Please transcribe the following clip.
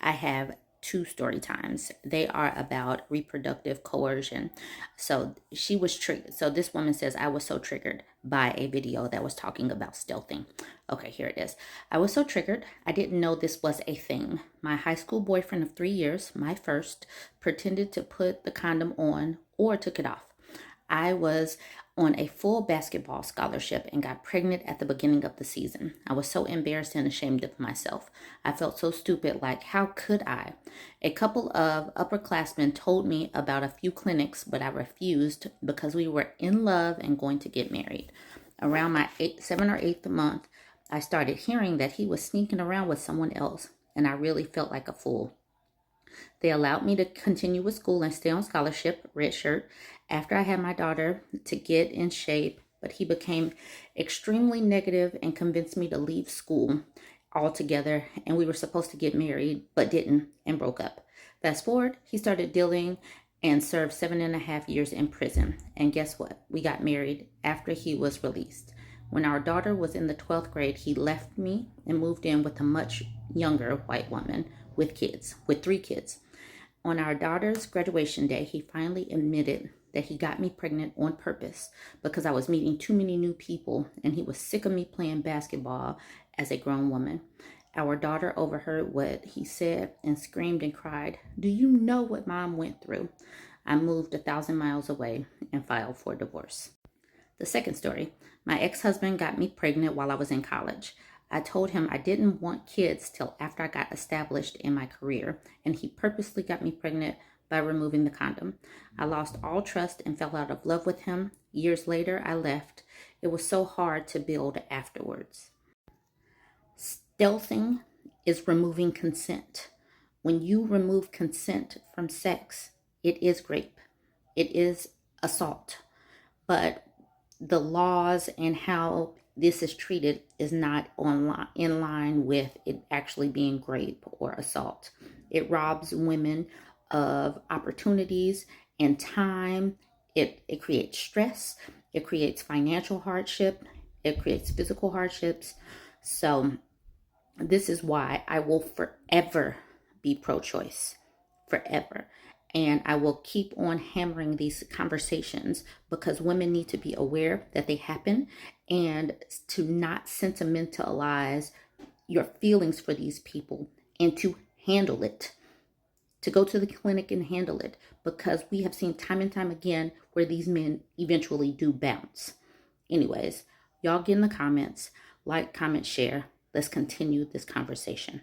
I have two story times. They are about reproductive coercion. So she was triggered. So this woman says, I was so triggered by a video that was talking about stealthing. Okay, here it is. I was so triggered. I didn't know this was a thing. My high school boyfriend of 3 years, my first, pretended to put the condom on or took it off. I was on a full basketball scholarship and got pregnant at the beginning of the season. I was so embarrassed and ashamed of myself. I felt so stupid, like, how could I? A couple of upperclassmen told me about a few clinics, but I refused because we were in love and going to get married. Around my 7th or 8th month, I started hearing that he was sneaking around with someone else, and I really felt like a fool. They allowed me to continue with school and stay on scholarship, red shirt, after I had my daughter to get in shape, but he became extremely negative and convinced me to leave school altogether, and we were supposed to get married, but didn't, and broke up. Fast forward, he started dealing and served 7.5 years in prison. And guess what? We got married after he was released. When our daughter was in the 12th grade, he left me and moved in with a much younger white woman with kids, with 3 kids. On our daughter's graduation day, he finally admitted that he got me pregnant on purpose because I was meeting too many new people and he was sick of me playing basketball as a grown woman. Our daughter overheard what he said and screamed and cried, "Do you know what mom went through?" I moved 1,000 miles away and filed for divorce. The second story, my ex-husband got me pregnant while I was in college. I told him I didn't want kids till after I got established in my career, and he purposely got me pregnant by removing the condom. I lost all trust and fell out of love with him. Years later, I left. It was so hard to build afterwards. Stealthing is removing consent. When you remove consent from sex, it is rape. It is assault. But the laws and how this is treated is not in line with it actually being rape or assault. It robs women of opportunities and time. It creates stress. It creates financial hardship. It creates physical hardships. So this is why I will forever be pro-choice, forever. And I will keep on hammering these conversations because women need to be aware that they happen and to not sentimentalize your feelings for these people and to handle it, to go to the clinic and handle it, because we have seen time and time again where these men eventually do bounce. Anyways, y'all get in the comments, like, comment, share. Let's continue this conversation.